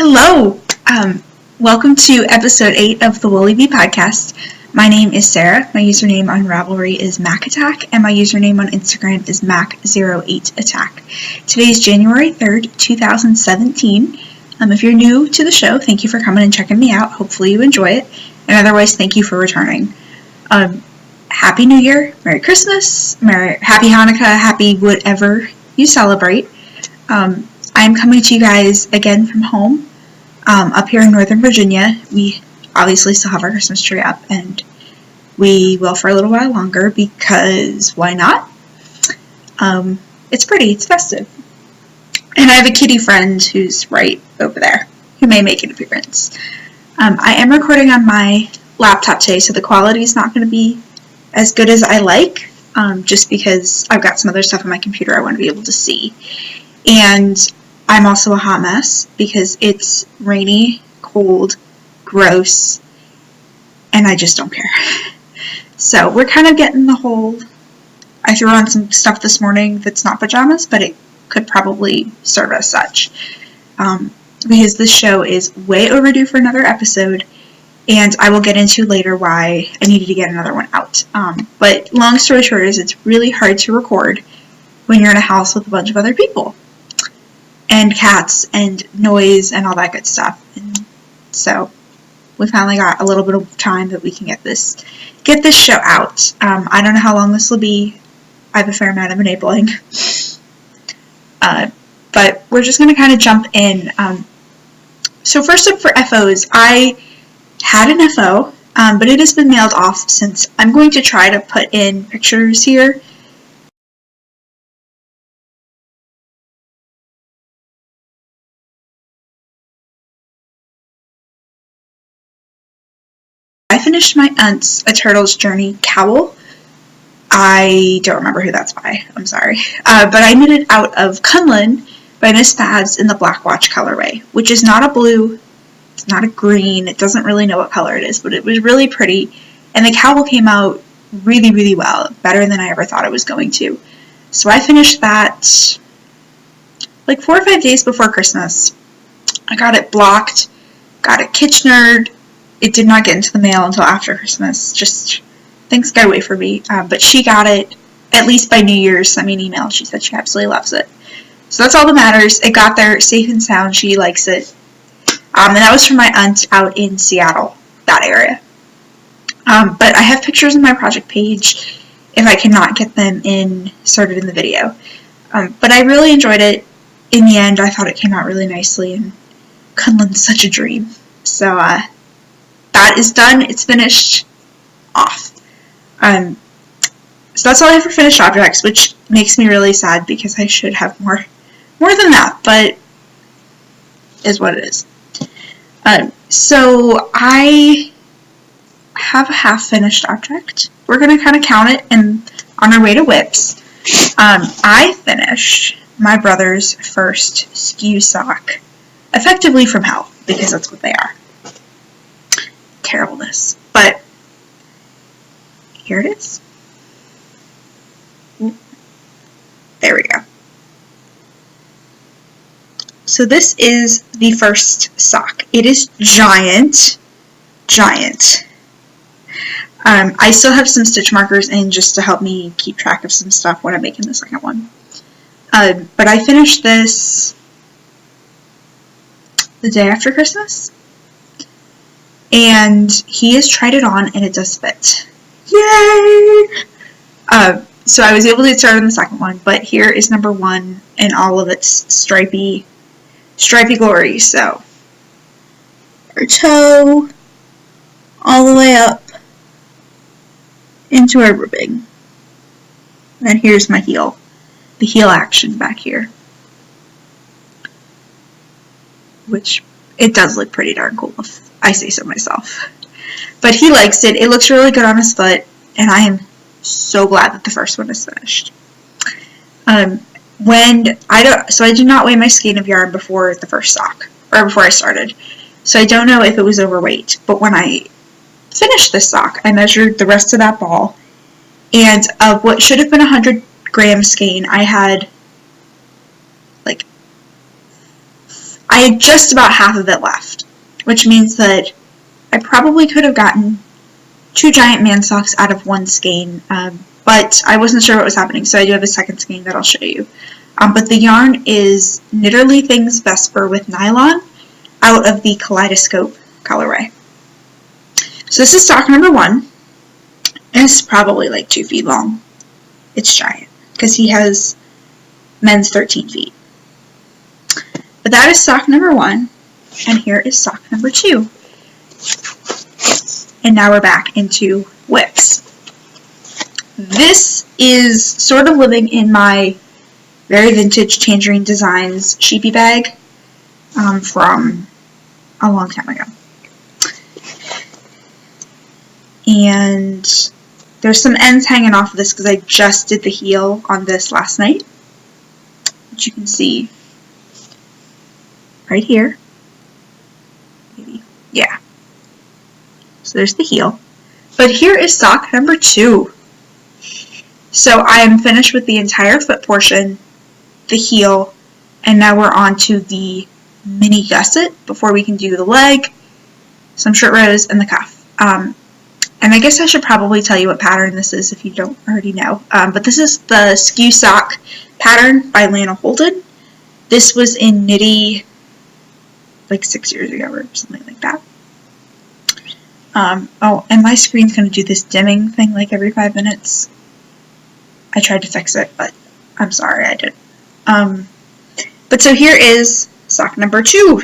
Hello! Welcome to episode 8 of the Woolly Bee podcast. My name is Sarah. My username on Ravelry is MacAttack, and my username on Instagram is Mac08Attack. Today is January 3rd, 2017. If you're new to the show, thank you for coming and checking me out. Hopefully you enjoy it. And otherwise, thank you for returning. Happy New Year, Merry Christmas, Happy Hanukkah, happy whatever you celebrate. I'm coming to you guys again from home. Up here in Northern Virginia. We obviously still have our Christmas tree up, and we will for a little while longer because why not? It's pretty, it's festive. And I have a kitty friend who's right over there who may make an appearance. I am recording on my laptop today, so the quality is not going to be as good as I like, just because I've got some other stuff on my computer I want to be able to see. And I'm also a hot mess because it's rainy, cold, gross, and I just don't care. So we're kind of getting the whole, I threw on some stuff this morning that's not pajamas, but it could probably serve as such. Because this show is way overdue for another episode, and I will get into later why I needed to get another one out. But long story short is it's really hard to record when you're in a house with a bunch of other people. And cats, and noise, and all that good stuff. And so, we finally got a little bit of time that we can get this show out. I don't know how long this will be. I have a fair amount of enabling. But we're just going to kind of jump in. So first up for FOs, I had an FO, but it has been mailed off since I'm going to try to put in pictures here. I finished my aunt's A Turtle's Journey cowl. I don't remember who that's by. I'm sorry. But I knitted out of Kunlun by Miss Fads in the Black Watch colorway, which is not a blue, it's not a green, it doesn't really know what color it is, but it was really pretty. And the cowl came out really, really well, better than I ever thought it was going to. So I finished that like 4 or 5 days before Christmas. I got it blocked, got it Kitchenered. It did not get into the mail until after Christmas. Just, things got away from me. But she got it, at least by New Year's, sent me an email. She said she absolutely loves it. So that's all that matters. It got there safe and sound. She likes it. And that was from my aunt out in Seattle, that area. But I have pictures on my project page if I cannot get them inserted in the video. But I really enjoyed it. In the end, I thought it came out really nicely. And Kunlun's such a dream. So, that is done. It's finished. Off. So that's all I have for finished objects, which makes me really sad because I should have more than that, but is what it is. So I have a half-finished object. We're going to kind of count it and on our way to whips. I finished my brother's first skew sock, effectively from hell, because that's what they are. Terribleness. But here it is. There we go. So this is the first sock. It is giant. I still have some stitch markers in just to help me keep track of some stuff when I'm making the second one. But I finished this the day after Christmas. And he has tried it on, and it does fit. Yay! So I was able to get started on the second one, but here is number 1 in all of its stripy glory. So, our toe, all the way up into our ribbing. And here's my heel. The heel action back here. Which, it does look pretty darn cool, if I say so myself. But he likes it. It looks really good on his foot, and I am so glad that the first one is finished. I did not weigh my skein of yarn before the first sock, or before I started. So I don't know if it was overweight, but when I finished this sock, I measured the rest of that ball, and of what should have been 100-gram skein, I had I had just about half of it left, which means that I probably could have gotten 2 giant man socks out of one skein, but I wasn't sure what was happening, so I do have a second skein that I'll show you. But the yarn is Knitterly Things Vesper with nylon out of the Kaleidoscope colorway. So this is sock number 1. It's probably like 2 feet long. It's giant because he has men's 13 feet. But that is sock number 1, and here is sock number 2. And now we're back into whips. This is sort of living in my very vintage Tangerine Designs sheepy bag from a long time ago. And there's some ends hanging off of this because I just did the heel on this last night, which you can see right here. Maybe. Yeah. So there's the heel. But here is sock number 2. So I am finished with the entire foot portion, the heel, and now we're on to the mini gusset before we can do the leg, some shirt rows, and the cuff. And I guess I should probably tell you what pattern this is if you don't already know. But this is the Skew Sock pattern by Lana Holden. This was in Knitty like 6 years ago or something like that. Oh, and my screen's going to do this dimming thing like every 5 minutes. I tried to fix it, but I'm sorry I didn't. But so here is sock number 2.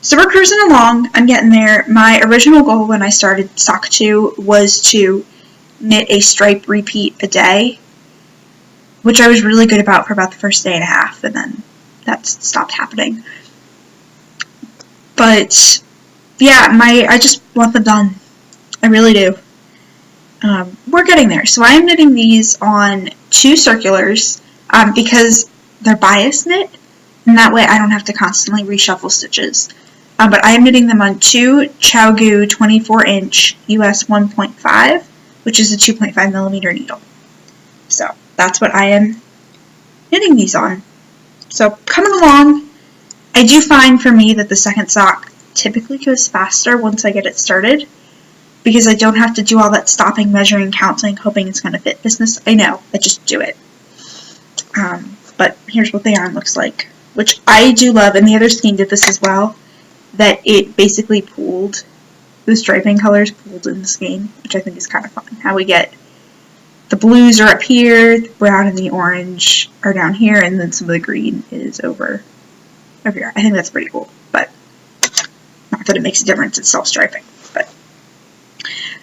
So we're cruising along. I'm getting there. My original goal when I started sock 2 was to knit a stripe repeat a day, which I was really good about for about the first day and a half, and then that stopped happening. But yeah, I just want them done. I really do. We're getting there. So I am knitting these on 2 circulars because they're bias knit, and that way I don't have to constantly reshuffle stitches. But I am knitting them on 2 ChowGoo 24-inch US 1.5, which is a 2.5 millimeter needle. So that's what I am knitting these on. So coming along, I do find for me that the second sock typically goes faster once I get it started, because I don't have to do all that stopping, measuring, counting, hoping it's going to fit business. I know, I just do it. But here's what the yarn looks like, which I do love, and the other skein did this as well, that it basically pooled, the striping colors pooled in the skein, which I think is kind of fun. How we get the blues are up here, the brown and the orange are down here, and then some of the green is over here. I think that's pretty cool, but not that it makes a difference, it's self-striping. But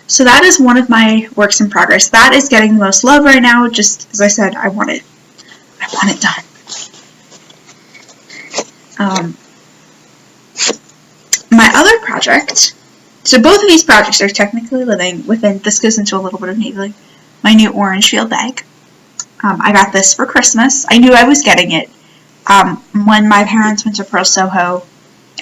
so that is one of my works in progress. That is getting the most love right now, just as I said, I want it done. My other project, so both of these projects are technically living within, this goes into a little bit of needling, my new orange field bag. I got this for Christmas. I knew I was getting it. When my parents went to Pearl Soho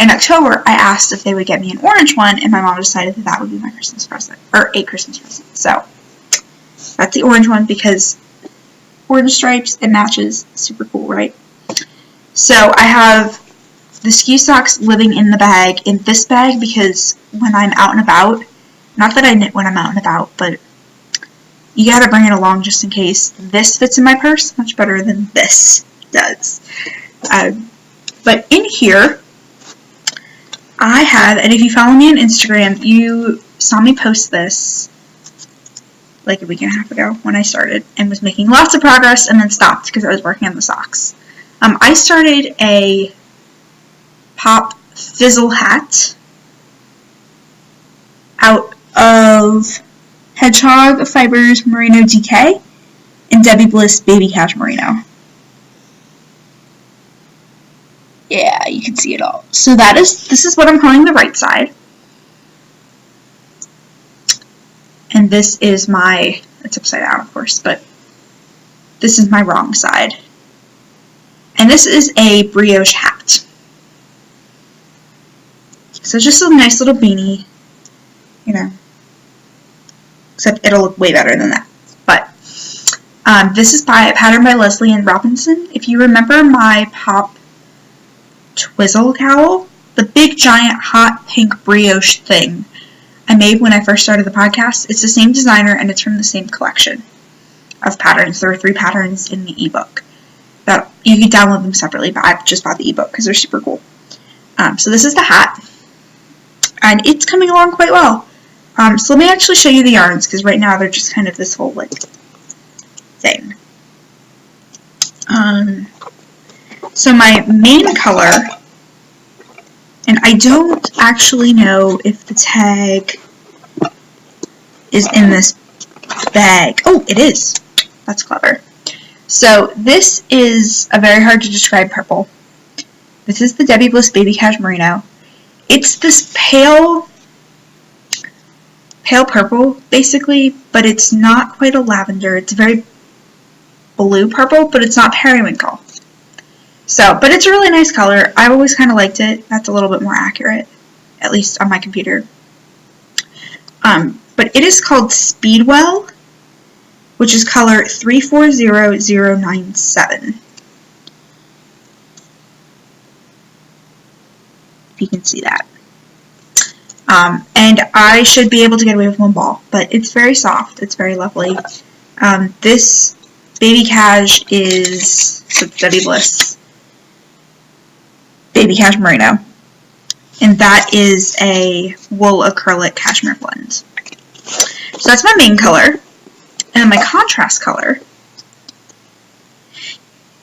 in October, I asked if they would get me an orange one, and my mom decided that that would be my Christmas present, or a Christmas present. So that's the orange one because orange stripes, it matches, super cool, right? So I have the Skew Socks living in the bag, in this bag, because when I'm out and about, not that I knit when I'm out and about, but you gotta bring it along just in case. This fits in my purse much better than this does. But in here, I have, and if you follow me on Instagram, you saw me post this like a week and a half ago when I started and was making lots of progress and then stopped because I was working on the socks. I started a pop fizzle hat out of Hedgehog Fibers Merino DK and Debbie Bliss Baby Cash Merino. Yeah, you can see it all. So this is what I'm calling the right side. And this is my, it's upside down of course, but this is my wrong side. And this is a brioche hat. So just a nice little beanie, you know, except it'll look way better than that. But this is patterned by Leslie and Robinson. If you remember my pop twizzle cowl, the big giant hot pink brioche thing I made when I first started the podcast. It's the same designer and it's from the same collection of patterns. There are 3 patterns in the ebook. That you can download them separately, but I've just bought the ebook because they're super cool. So this is the hat, and it's coming along quite well. So let me actually show you the yarns, because right now they're just kind of this whole like thing. So my main color, and I don't actually know if the tag is in this bag. Oh, it is. That's clever. So this is a very hard to describe purple. This is the Debbie Bliss Baby Cash Merino. It's this pale purple, basically, but it's not quite a lavender. It's very blue purple, but it's not periwinkle. So, but it's a really nice color. I've always kind of liked it. That's a little bit more accurate, at least on my computer. But it is called Speedwell, which is color 340097. If you can see that. And I should be able to get away with one ball, but it's very soft. It's very lovely. This Baby Cash is Debbie Bliss Baby Cash Merino, and that is a wool acrylic cashmere blend. So that's my main color, and my contrast color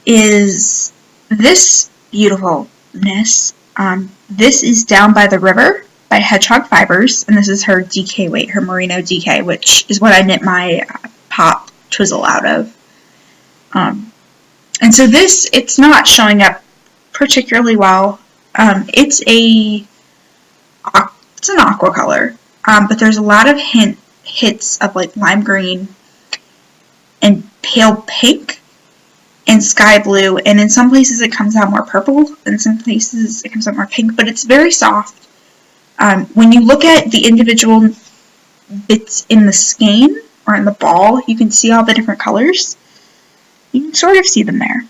is this beautifulness. This is Down by the River by Hedgehog Fibers, and this is her DK weight, her merino DK, which is what I knit my pop twizzle out of. And so this, it's not showing up particularly well. It's an aqua color, but there's a lot of hits of like lime green and pale pink and sky blue, and in some places it comes out more purple, and in some places it comes out more pink, but it's very soft. When you look at the individual bits in the skein or in the ball, you can see all the different colors. You can sort of see them there.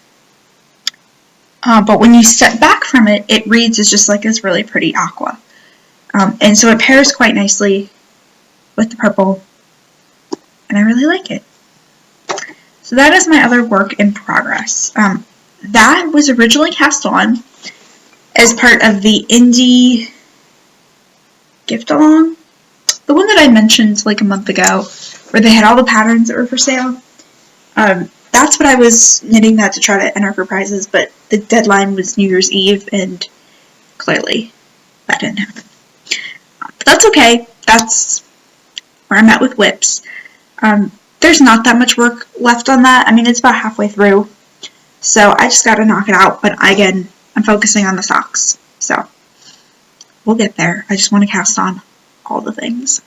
But when you step back from it, it reads as just like this really pretty aqua. And so it pairs quite nicely with the purple, and I really like it. So that is my other work in progress. That was originally cast on as part of the indie gift along, the one that I mentioned like a month ago, where they had all the patterns that were for sale. That's what I was knitting that to try to enter for prizes, but the deadline was New Year's Eve, and clearly that didn't happen. But that's okay. That's where I'm at with whips. There's not that much work left on that. I mean, it's about halfway through, so I just got to knock it out. But again, I'm focusing on the socks, so we'll get there. I just want to cast on all the things.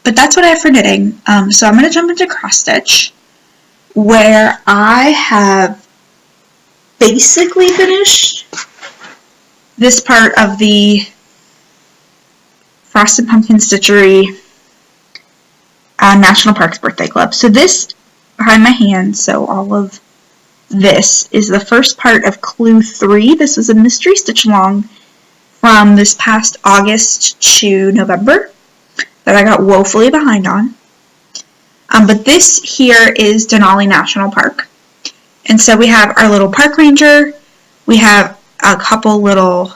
But that's what I have for knitting. So I'm going to jump into cross stitch, where I have basically finished this part of the Frosted Pumpkin Stitchery National Parks Birthday Club. So this behind my hand, so all of this is the first part of Clue 3. This was a mystery stitch along from this past August to November that I got woefully behind on. But this here is Denali National Park. And so we have our little park ranger, we have a couple little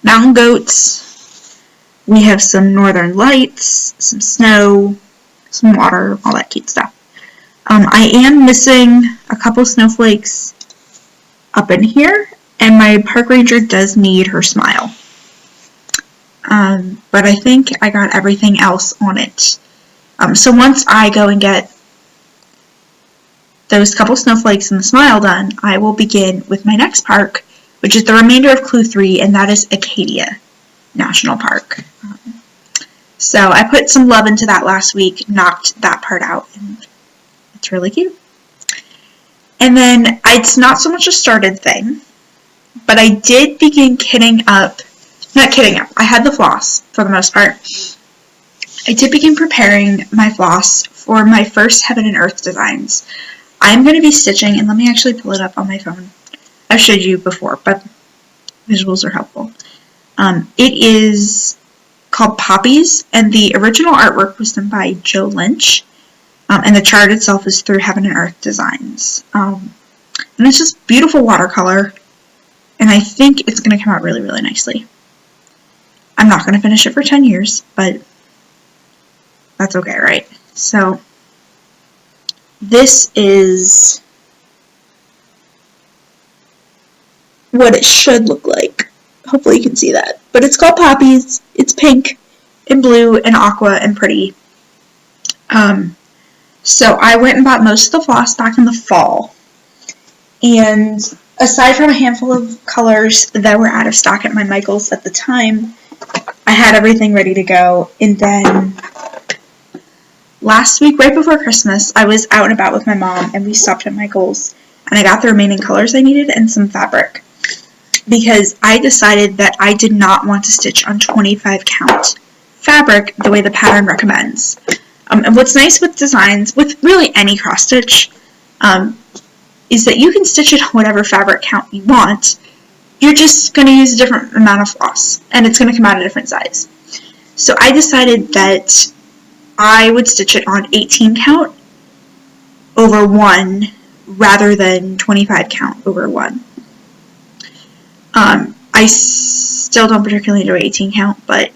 mountain goats, we have some northern lights, some snow, some water, all that cute stuff. I am missing a couple snowflakes up in here, and my park ranger does need her smile. But I think I got everything else on it. So once I go and get those couple snowflakes and the smile done, I will begin with my next park, which is the remainder of Clue 3, and that is Acadia National Park. So I put some love into that last week, knocked that part out, and it's really cute. And then it's not so much a started thing, but I did begin I had the floss for the most part. I did begin preparing my floss for my first Heaven and Earth designs. I'm going to be stitching, and let me actually pull it up on my phone. I've showed you before, but visuals are helpful. It is called Poppies, and the original artwork was done by Joe Lynch, and the chart itself is through Heaven and Earth Designs. And it's just beautiful watercolor, and I think it's going to come out really, really nicely. I'm not going to finish it for 10 years, but that's okay, right? So this is what it should look like. Hopefully you can see that. But it's called Poppies. It's pink and blue and aqua and pretty. So I went and bought most of the floss back in the fall. And aside from a handful of colors that were out of stock at my Michael's at the time, I had everything ready to go. And then last week, right before Christmas, I was out and about with my mom, and we stopped at Michael's, and I got the remaining colors I needed and some fabric, because I decided that I did not want to stitch on 25 count fabric the way the pattern recommends. And what's nice with designs, with really any cross stitch, is that you can stitch it on whatever fabric count you want. You're just going to use a different amount of floss, and it's going to come out a different size. So I decided that I would stitch it on 18 count over 1 rather than 25 count over 1. I still don't particularly enjoy 18 count, but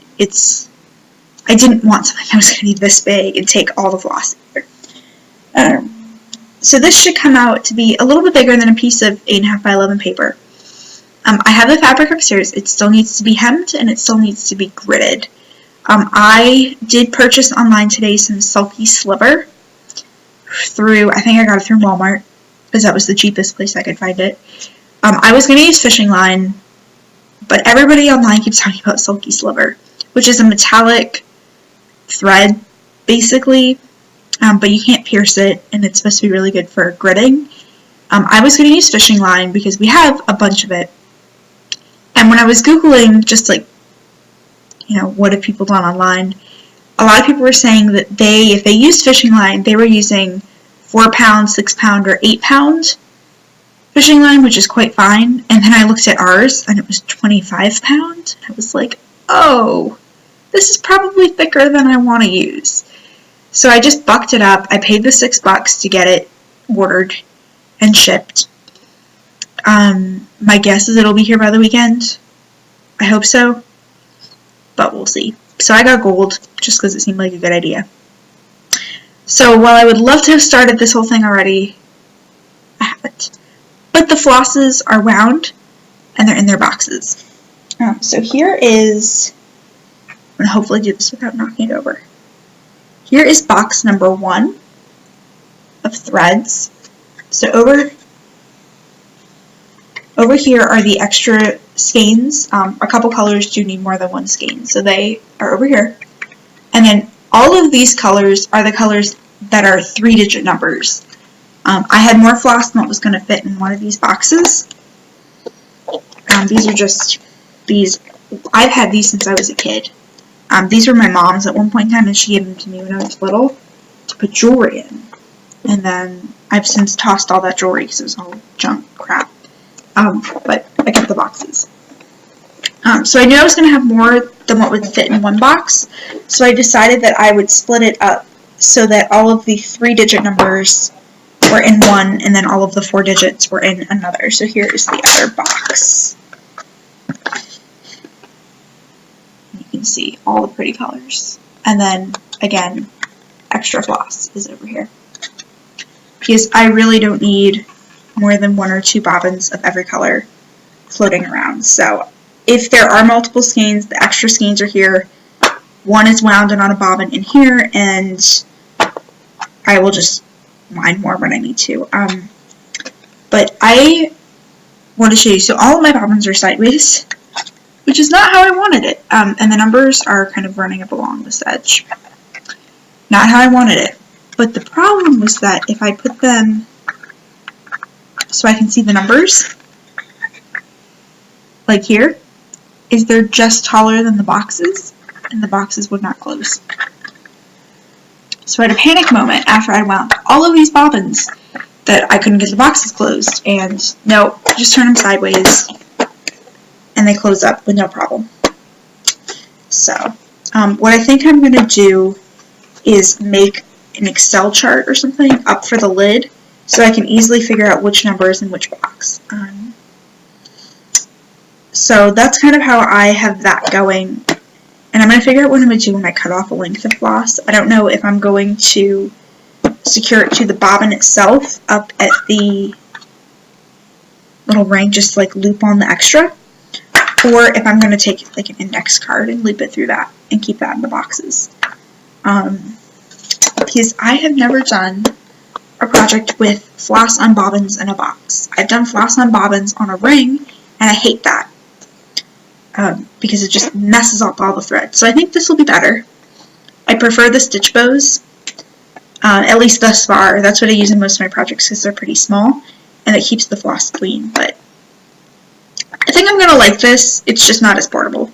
I didn't want something that was going to be this big and take all the floss either. So this should come out to be a little bit bigger than a piece of 8.5 by 11 paper. I have the fabric upstairs. It still needs to be hemmed, and it still needs to be gridded. I did purchase online today some Sulky Sliver I think I got it through Walmart, because that was the cheapest place I could find it. I was going to use fishing line, but everybody online keeps talking about Sulky Sliver, which is a metallic thread, basically, but you can't pierce it, and it's supposed to be really good for gridding. I was going to use fishing line because we have a bunch of it, and when I was Googling just like, what have people done online, a lot of people were saying that if they used fishing line, they were using 4 pound, 6 pound, or 8 pound fishing line, which is quite fine. And then I looked at ours, and it was 25 pound. I was like, oh, this is probably thicker than I want to use. So I just bucked it up. I paid the $6 to get it ordered and shipped. My guess is it'll be here by the weekend. I hope so, but we'll see. So I got gold just because it seemed like a good idea. So while I would love to have started this whole thing already, I haven't. But the flosses are wound, and they're in their boxes. So here is, I'm going to hopefully do this without knocking it over. Here is box number 1 of threads. So over here are the extra skeins. A couple colors do need more than one skein, so they are over here. And then all of these colors are the colors that are 3-digit numbers. I had more floss than what was going to fit in one of these boxes. These are just these. I've had these since I was a kid. These were my mom's at one point in time, and she gave them to me when I was little to put jewelry in. And then I've since tossed all that jewelry because it was all junk crap. But I kept the boxes. So I knew I was going to have more than what would fit in one box, so I decided that I would split it up so that all of the 3-digit numbers were in one, and then all of the 4 digits were in another. So here is the other box. You can see all the pretty colors. And then, again, extra floss is over here. Because I really don't need more than 1 or 2 bobbins of every color floating around. So if there are multiple skeins, the extra skeins are here. One is wound and on a bobbin in here, and I will just wind more when I need to. But I want to show you, so all of my bobbins are sideways, which is not how I wanted it. And the numbers are kind of running up along this edge. Not how I wanted it. But the problem was that if I put them so I can see the numbers, like here, is they're just taller than the boxes, and the boxes would not close. So I had a panic moment after I wound all of these bobbins that I couldn't get the boxes closed, and no, just turn them sideways and they close up with no problem. So what I think I'm going to do is make an Excel chart or something up for the lid so I can easily figure out which number is in which box. So that's kind of how I have that going. And I'm going to figure out what I'm going to do when I cut off a length of floss. I don't know if I'm going to secure it to the bobbin itself up at the little ring, just like loop on the extra, or if I'm going to take like an index card and loop it through that and keep that in the boxes. Because I have never done a project with floss on bobbins in a box. I've done floss on bobbins on a ring, and I hate that. Because it just messes up all the threads. So I think this will be better. I prefer the stitch bows, at least thus far. That's what I use in most of my projects because they're pretty small, and it keeps the floss clean. But I think I'm going to like this. It's just not as portable.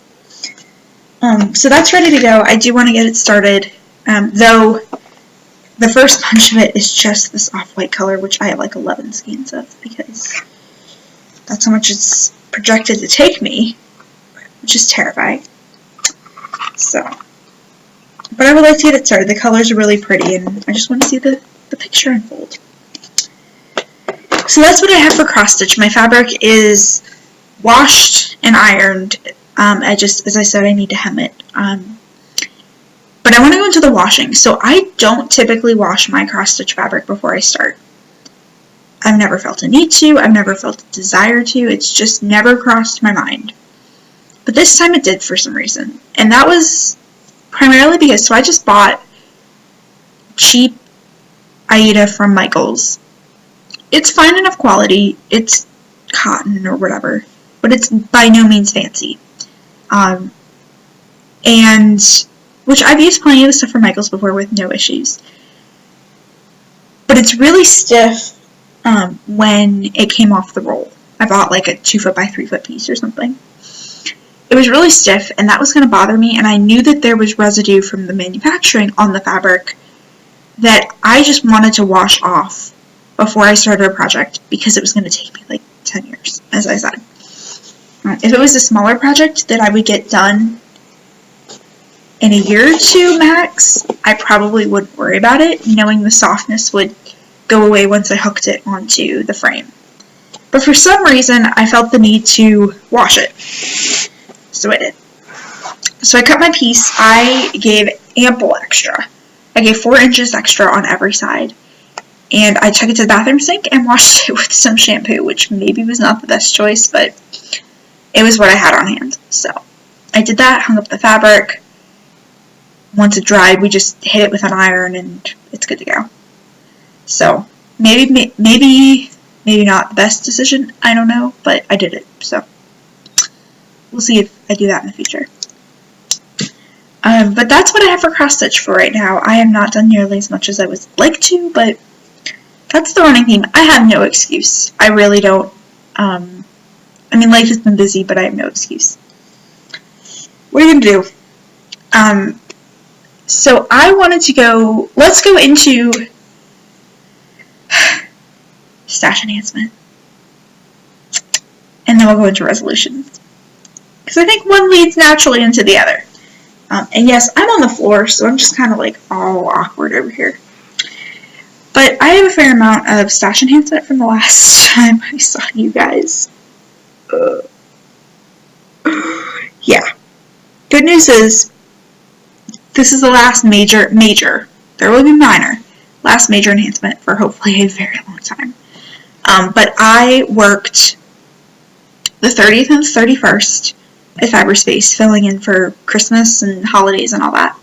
So that's ready to go. I do want to get it started, though the first bunch of it is just this off-white color, which I have like 11 skeins of because that's how much it's projected to take me, which is terrifying. So, but I would like to get it started. The colors are really pretty, and I just want to see the picture unfold. So that's what I have for cross stitch. My fabric is washed and ironed. As I said, I need to hem it. But I want to go into the washing. So I don't typically wash my cross stitch fabric before I start. I've never felt a need to. I've never felt a desire to. It's just never crossed my mind. But this time it did for some reason. And that was primarily because, so I just bought cheap Aida from Michaels. It's fine enough quality. It's cotton or whatever. But it's by no means fancy. And, which I've used plenty of the stuff from Michaels before with no issues. But it's really stiff when it came off the roll. I bought like a 2 foot by 3 foot piece or something. It was really stiff, and that was going to bother me, and I knew that there was residue from the manufacturing on the fabric that I just wanted to wash off before I started a project because it was going to take me like 10 years, as I said. If it was a smaller project that I would get done in a year or two max, I probably wouldn't worry about it, knowing the softness would go away once I hooked it onto the frame. But for some reason, I felt the need to wash it. So I did. So I cut my piece. I gave ample extra. I gave 4 inches extra on every side. And I took it to the bathroom sink and washed it with some shampoo, which maybe was not the best choice, but it was what I had on hand. So I did that, hung up the fabric. Once it dried, we just hit it with an iron and it's good to go. So maybe not the best decision, I don't know, but I did it. So we'll see if I do that in the future. But that's what I have for cross stitch for right now. I have not done nearly as much as I would like to, but that's the running theme. I have no excuse. I really don't. I mean, life has been busy, but I have no excuse. What are you going to do? So I wanted to go, let's go into stash enhancement. And then we'll go into resolutions. Because I think one leads naturally into the other. And yes, I'm on the floor, so I'm just kind of like all awkward over here. But I have a fair amount of stash enhancement from the last time I saw you guys. Yeah. Good news is, this is the last major, there will be minor, last major enhancement for hopefully a very long time. But I worked the 30th and 31st at Cyberspace, filling in for Christmas and holidays and all that.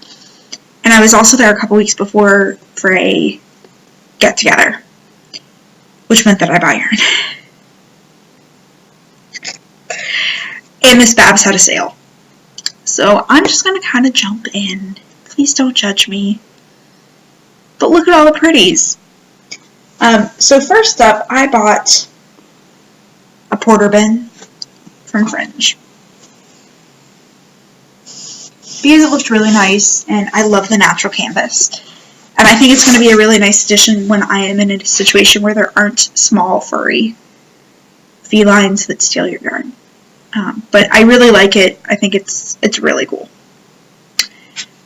And I was also there a couple weeks before for a get-together, which meant that I bought yarn. And Miss Babs had a sale. So I'm just going to kind of jump in. Please don't judge me. But look at all the pretties. So first up, I bought a porter bin from Fringe. Because it looked really nice, and I love the natural canvas. And I think it's going to be a really nice addition when I am in a situation where there aren't small, furry felines that steal your yarn. But I really like it. I think it's really cool.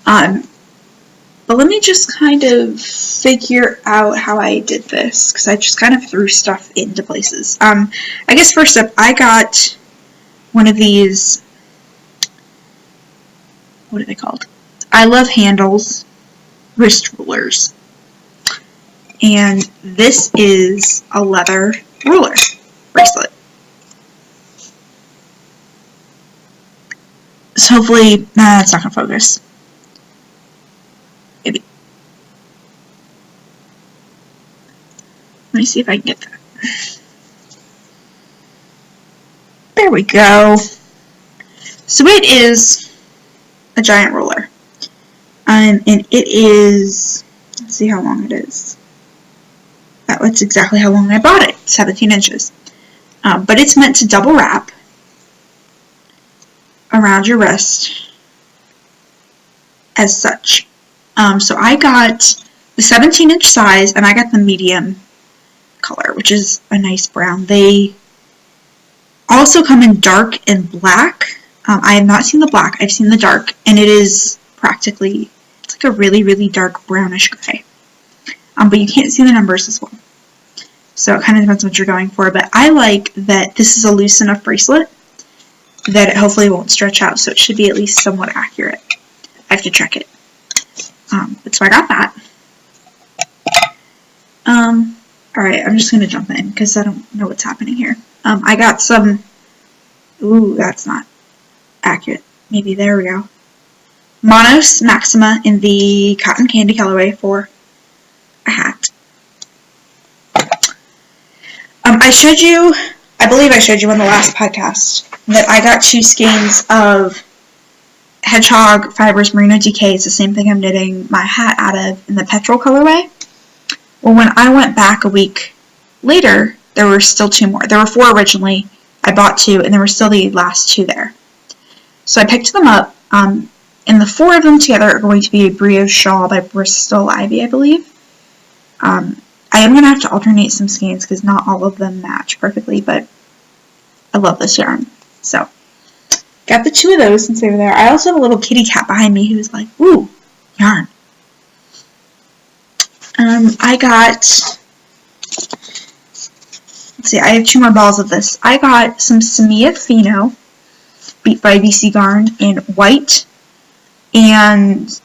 But let me just kind of figure out how I did this, because I just kind of threw stuff into places. I guess first up, I got one of these, what are they called? I Love Handles wrist rulers. And this is a leather ruler bracelet. So hopefully, it's not going to focus. Maybe. Let me see if I can get that. There we go. So it is a giant ruler. And it is, let's see how long it is. That's exactly how long I bought it, 17 inches. But it's meant to double wrap around your wrist as such. So I got the 17-inch size, and I got the medium color, which is a nice brown. They also come in dark and black. I have not seen the black. I've seen the dark, and it is practically, it's like a really, really dark brownish gray. But you can't see the numbers as well. So it kind of depends on what you're going for. But I like that this is a loose enough bracelet that it hopefully won't stretch out, so it should be at least somewhat accurate. I have to check it. But so I got that. Alright, I'm just going to jump in because I don't know what's happening here. I got some, ooh, that's not accurate. Maybe, there we go. Monos Maxima in the cotton candy colorway for a hat. I believe I showed you on the last podcast that I got 2 skeins of Hedgehog Fibers Merino DK. It's the same thing I'm knitting my hat out of in the petrol colorway. Well, when I went back a week later, there were still 2 more. There were 4 originally. I bought 2, and there were still the last 2 there. So I picked them up, and the 4 of them together are going to be a brioche shawl by Bristol Ivy, I believe. I am going to have to alternate some skeins because not all of them match perfectly, but I love this yarn. So, got the 2 of those since they were there. I also have a little kitty cat behind me who's like, ooh, yarn. I got, let's see, I have 2 more balls of this. I got some Samia Fino Beat by BC Garn in white and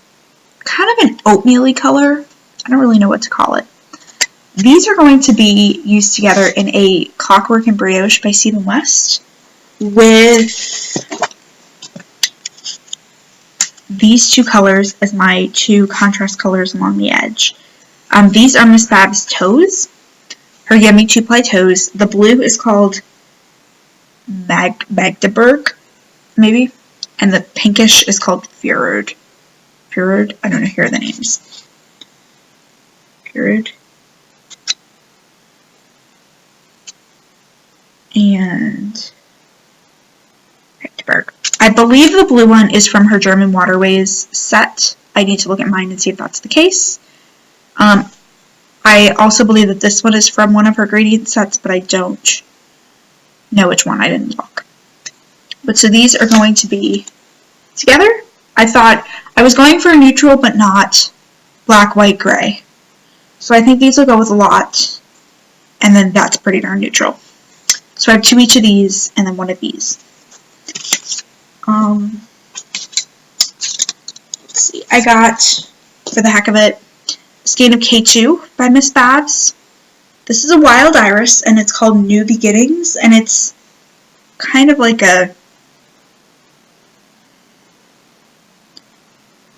kind of an oatmeal-y color. I don't really know what to call it. These are going to be used together in a Clockwork and Brioche by Seed & West with these 2 colors as my 2 contrast colors along the edge. These are Miss Bab's toes, her yummy 2-ply toes. The blue is called Magdeburg, maybe, and the pinkish is called Furod. Furod? I don't know, here are the names. Furod. And Magdeburg. I believe the blue one is from her German Waterways set. I need to look at mine and see if that's the case. I also believe that this one is from one of her gradient sets, but I don't know which one. I didn't look. But so these are going to be together. I thought I was going for a neutral, but not black, white, gray. So I think these will go with a lot, and then that's pretty darn neutral. So I have 2 each of these, and then 1 of these. Let's see. I got, for the heck of it, a skein of K2 by Miss Babs. This is a wild iris, and it's called New Beginnings, and it's kind of like a,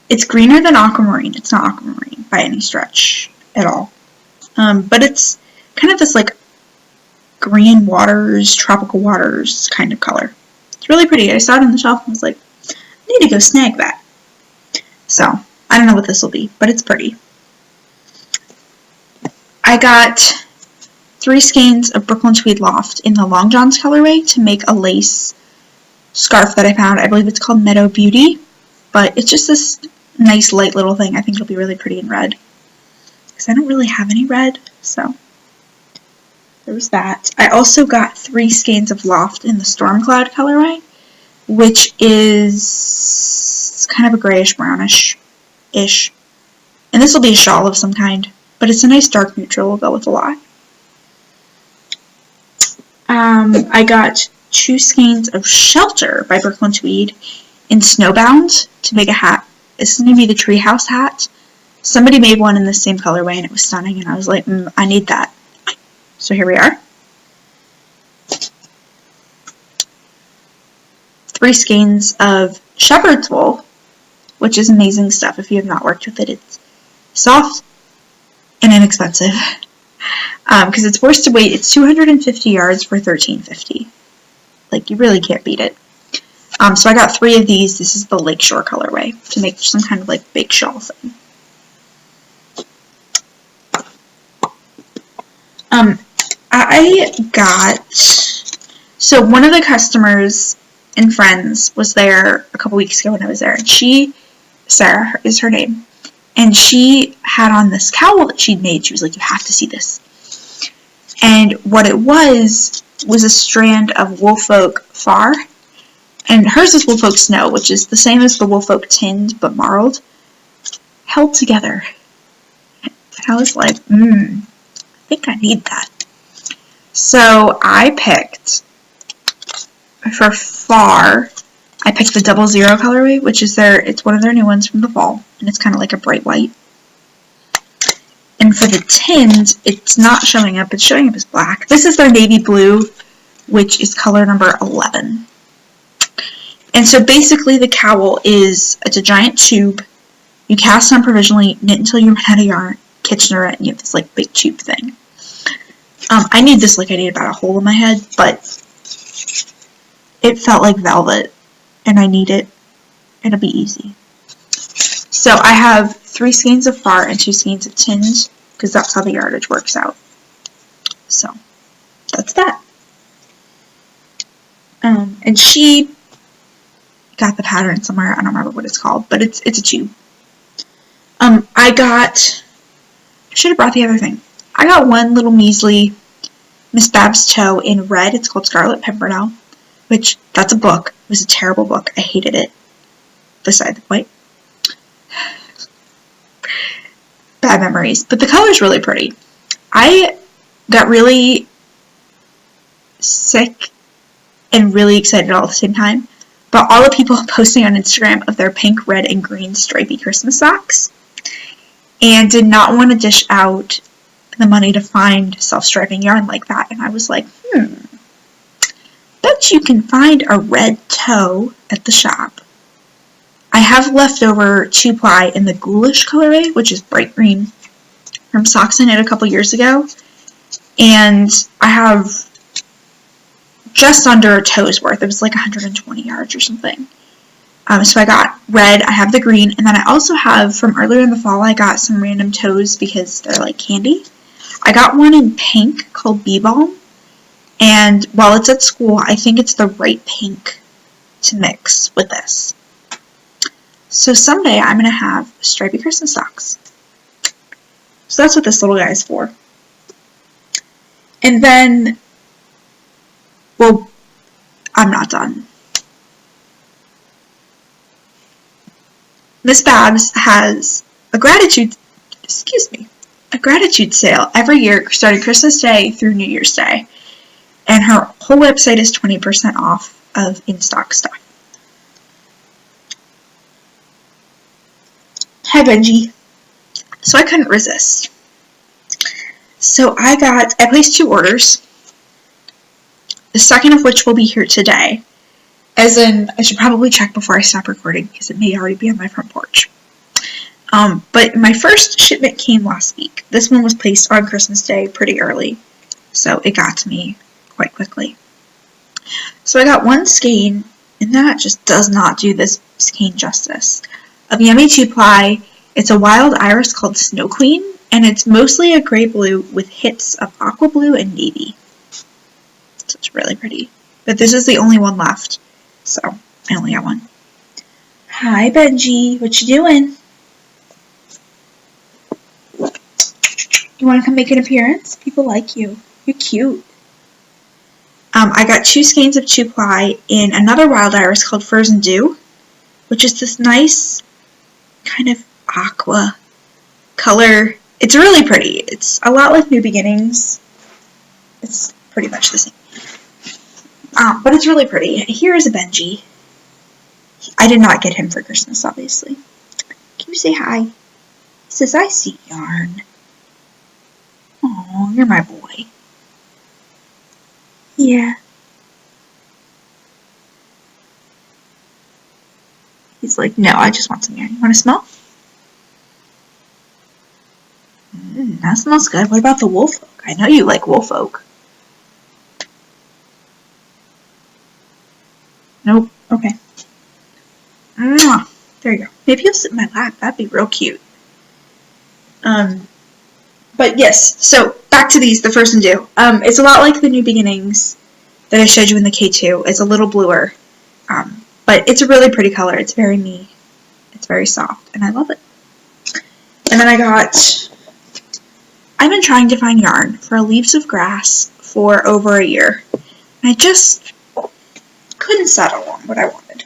it's greener than aquamarine. It's not aquamarine by any stretch at all. But it's kind of this like green waters, tropical waters kind of color. It's really pretty. I saw it on the shelf and was like, I need to go snag that. So, I don't know what this will be, but it's pretty. I got 3 skeins of Brooklyn Tweed Loft in the Long Johns colorway to make a lace scarf that I found. I believe it's called Meadow Beauty, but it's just this nice light little thing. I think it'll be really pretty in red. because I don't really have any red, so there was that. I also got 3 skeins of Loft in the Storm Cloud colorway, which is kind of a grayish brownish-ish. And this will be a shawl of some kind, but it's a nice dark neutral, will go with a lot. I got 2 skeins of Shelter by Brooklyn Tweed in Snowbound to make a hat. This is going to be the treehouse hat. Somebody made one in the same colorway and it was stunning, and I was like, I need that. So here we are. 3 skeins of shepherd's wool, which is amazing stuff if you have not worked with it. It's soft and inexpensive. Because it's worsted weight, it's 250 yards for $13.50. Like, you really can't beat it. So I got 3 of these. This is the Lakeshore colorway to make some kind of like big shawl thing. I got, so one of the customers and friends was there a couple weeks ago when I was there, and she, Sarah is her name, and she had on this cowl that she'd made. She was like, you have to see this. And what it was a strand of Woolfolk Far, and hers is Woolfolk Snow, which is the same as the Woolfolk Tinned but marled, held together. And I was like, I think I need that. So I picked, for Far, I picked the 00 colorway, which is it's one of their new ones from the fall, and it's kind of like a bright white. And for the Tinned, it's not showing up, it's showing up as black. This is their navy blue, which is color number 11. And so basically the cowl it's a giant tube. You cast on provisionally, knit until you run out of yarn, Kitchener it, and you have this like big tube thing. I need this like I need about a hole in my head, but it felt like velvet, and I need it. It'll be easy. So I have 3 skeins of Far and 2 skeins of Tinned, because that's how the yardage works out. So that's that. And she got the pattern somewhere. I don't remember what it's called, but it's a tube. I should have brought the other thing. I got one little measly Miss Babs Toe in red. It's called Scarlet Pimpernel, which, that's a book. It was a terrible book. I hated it. Beside the point. Bad memories. But the color's really pretty. I got really sick and really excited all at the same time about all the people posting on Instagram of their pink, red, and green stripy Christmas socks, and did not want to dish out the money to find self-striping yarn like that. And I was like, bet you can find a red toe at the shop. I have leftover 2-ply in the Ghoulish colorway, which is bright green, from socks I knit a couple years ago, and I have just under a toe's worth. It was like 120 yards or something. So I got red, I have the green, and then I also have, from earlier in the fall, I got some random toes because they're like candy. I got one in pink called Bee Balm, and while it's at school, I think it's the right pink to mix with this. So someday I'm going to have stripy Christmas socks. So that's what this little guy is for. And then, well, I'm not done. Miss Babs has a gratitude sale every year starting Christmas Day through New Year's Day. And her whole website is 20% off of in-stock stuff. Hi, Benji. So I couldn't resist. So I placed 2 orders, the second of which will be here today. As in, I should probably check before I stop recording because it may already be on my front porch. But my first shipment came last week. This one was placed on Christmas Day pretty early, so it got to me quite quickly. So I got 1 skein, and that just does not do this skein justice, of Yummy 2-ply. It's a wild iris called Snow Queen, and it's mostly a gray blue with hits of aqua blue and navy. So it's really pretty. But this is the only one left, so I only got 1. Hi, Benji. What you doing? You want to come make an appearance? People like you. You're cute. I got 2 skeins of 2-ply in another wild iris called Frozen Dew, which is this nice kind of aqua color. It's really pretty. It's a lot like New Beginnings. It's pretty much the same. But it's really pretty. Here is a Benji. I did not get him for Christmas, obviously. Can you say hi? He says, I see yarn. Oh, you're my boy. Yeah. He's like, no, I just want some yarn. You want to smell? That smells good. What about the wolf oak? I know you like wolf oak. Nope. Okay. There you go. Maybe you'll sit in my lap. That'd be real cute. But yes, so back to these, the Frozen Dew. It's a lot like the New Beginnings that I showed you in the K2. It's a little bluer. But it's a really pretty color. It's very me. It's very soft, and I love it. And then I've been trying to find yarn for Leaves of Grass for over a year. And I just couldn't settle on what I wanted.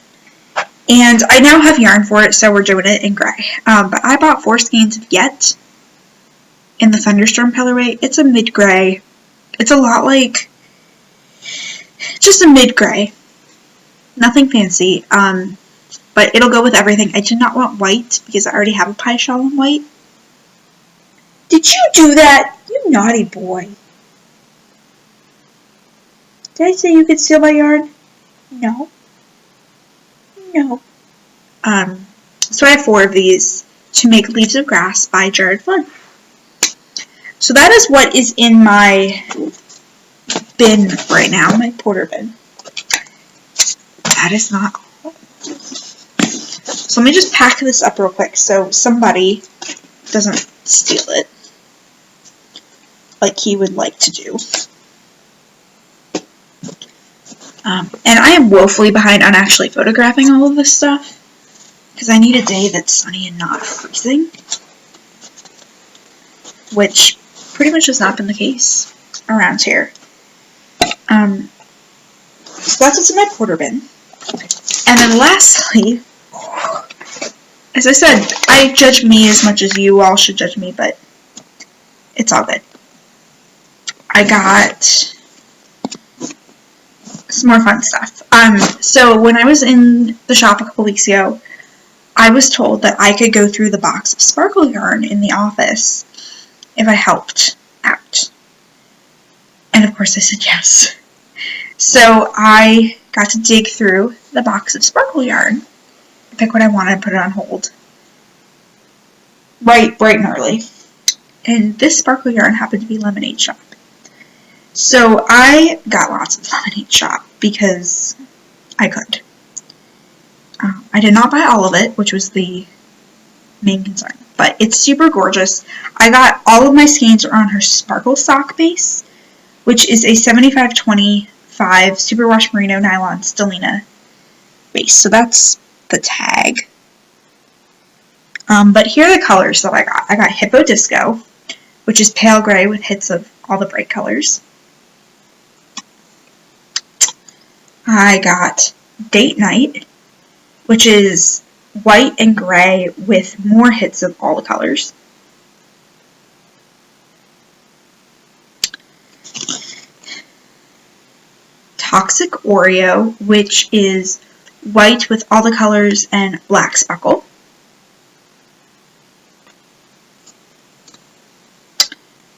And I now have yarn for it, so we're doing it in gray. But I bought 4 skeins of Yet in the Thunderstorm colorway. It's a mid-gray. It's a lot like just a mid-gray. Nothing fancy. But it'll go with everything. I did not want white because I already have a pie shawl in white. Did you do that? You naughty boy. Did I say you could steal my yarn? No. No. So I have 4 of these to make Leaves of Grass by Jared Flood. So that is what is in my bin right now, my porter bin. That is not all. So let me just pack this up real quick so somebody doesn't steal it like he would like to do. And I am woefully behind on actually photographing all of this stuff because I need a day that's sunny and not freezing, which pretty much has not been the case around here. So that's what's in my porter bin. And then lastly, as I said, I judge me as much as you all should judge me, but it's all good. I got some more fun stuff. So when I was in the shop a couple weeks ago, I was told that I could go through the box of sparkle yarn in the office if I helped out. And of course I said yes. So I got to dig through the box of sparkle yarn, pick what I wanted, put it on hold. Bright and early. And this sparkle yarn happened to be Lemonade Shop. So I got lots of Lemonade Shop because I could. I did not buy all of it, which was the main concern. But it's super gorgeous. I got all of my skeins are on her Sparkle Sock base, which is a 75/25 superwash merino nylon stellina base. So that's the tag. But here are the colors that I got. I got Hippo Disco, which is pale gray with hits of all the bright colors. I got Date Night, which is white and gray with more hits of all the colors. Toxic Oreo, which is white with all the colors and black speckle.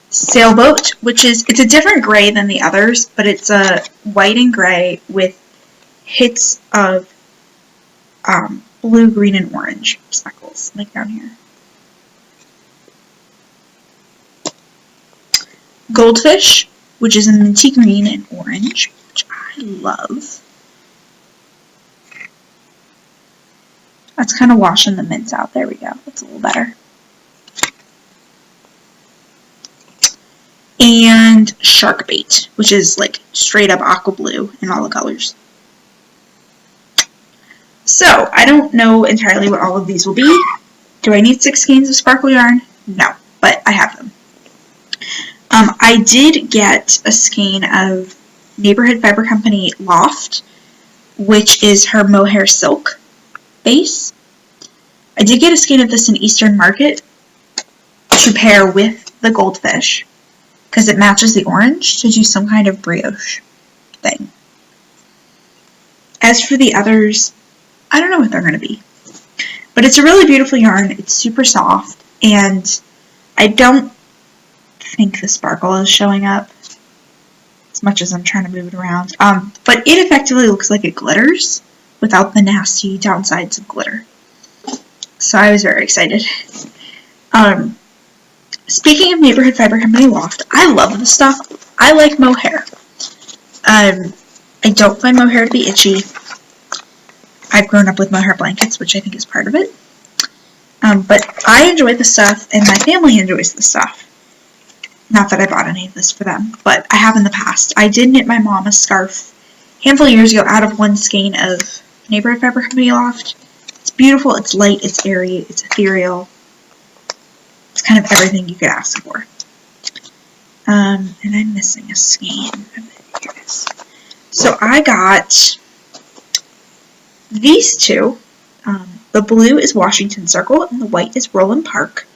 Sailboat, which is, it's a different gray than the others, but it's a white and gray with hits of blue, green, and orange speckles, like down here. Goldfish, which is in minty green and orange, which I love. That's kind of washing the mints out. There we go. That's a little better. And Shark Bait, which is like straight up aqua blue in all the colors. So, I don't know entirely what all of these will be. Do I need 6 skeins of sparkle yarn? No, but I have them. I did get a skein of Neighborhood Fiber Company Loft, which is her mohair silk base. I did get a skein of this in Eastern Market to pair with the goldfish, because it matches the orange to do some kind of brioche thing. As for the others, I don't know what they're going to be. But it's a really beautiful yarn. It's super soft, and I don't think the sparkle is showing up as much as I'm trying to move it around. But it effectively looks like it glitters without the nasty downsides of glitter. So I was very excited. Speaking of Neighborhood Fiber Company Loft, I love this stuff. I like mohair. I don't find mohair to be itchy. I've grown up with mohair blankets, which I think is part of it. But I enjoy the stuff, and my family enjoys the stuff. Not that I bought any of this for them, but I have in the past. I did knit my mom a scarf a handful of years ago out of one skein of Neighborhood Fiber Company Loft. It's beautiful, it's light, it's airy, it's ethereal. It's kind of everything you could ask for. And I'm missing a skein. Here it is. So I got these two. The blue is Washington Circle, and the white is Roland Park.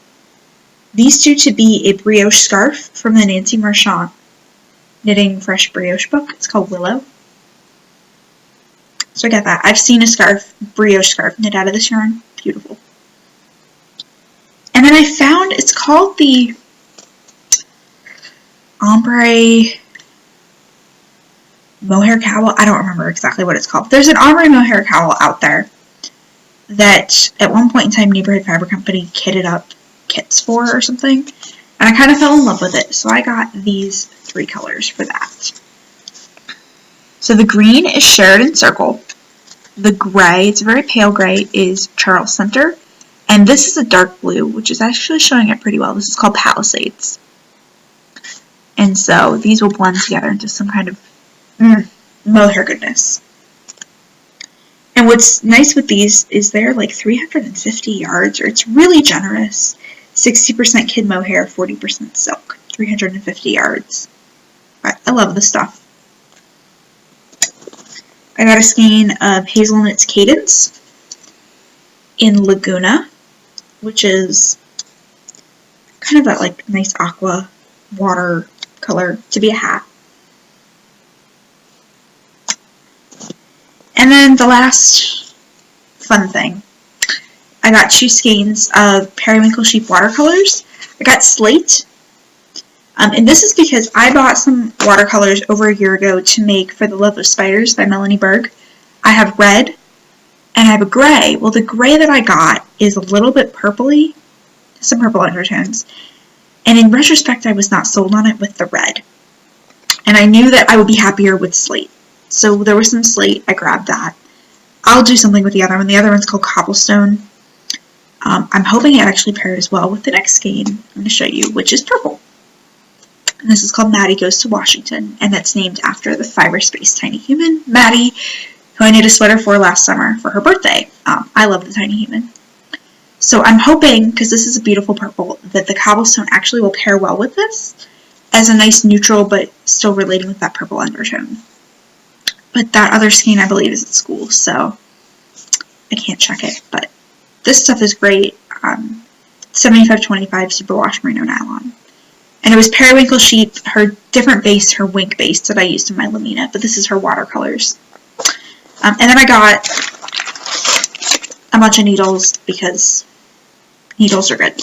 These two to be a brioche scarf from the Nancy Marchand Knitting Fresh Brioche book. It's called Willow. So I got that. I've seen a scarf, brioche scarf, knit out of this yarn. Beautiful. And then I found, it's called the Ombre Mohair Cowl. I don't remember exactly what it's called. There's an Ombre Mohair Cowl out there that at one point in time Neighborhood Fiber Company kitted up kits for or something. And I kind of fell in love with it. So I got these 3 colors for that. So the green is Sheridan Circle. The gray, it's a very pale gray, is Charles Center. And this is a dark blue, which is actually showing up pretty well. This is called Palisades. And so these will blend together into some kind of mohair goodness. And what's nice with these is they're like 350 yards, or it's really generous. 60% kid mohair, 40% silk, 350 yards. I love this stuff. I got a skein of Hazelnut's Cadence in Laguna, which is kind of that like nice aqua water color to be a hat. And then the last fun thing, I got 2 skeins of Periwinkle Sheep watercolors. I got Slate, and this is because I bought some watercolors over a year ago to make For the Love of Spiders by Melanie Berg. I have red, and I have a gray. Well, the gray that I got is a little bit purpley, some purple undertones, and in retrospect I was not sold on it with the red. And I knew that I would be happier with Slate. So there was some Slate, I grabbed that. I'll do something with the other one. The other one's called Cobblestone. I'm hoping it actually paired as well with the next skein I'm going to show you, which is purple. And this is called Maddie Goes to Washington, and that's named after the Fiberspace Tiny Human, Maddie, who I knit a sweater for last summer for her birthday. I love the Tiny Human. So I'm hoping, because this is a beautiful purple, that the Cobblestone actually will pair well with this as a nice neutral, but still relating with that purple undertone. But that other skein, I believe, is at school, so I can't check it. But this stuff is great. 75-25 superwash merino nylon. And it was Periwinkle Sheep, her different base, her Wink base that I used in my Lamina, but this is her watercolors. And then I got a bunch of needles because needles are good.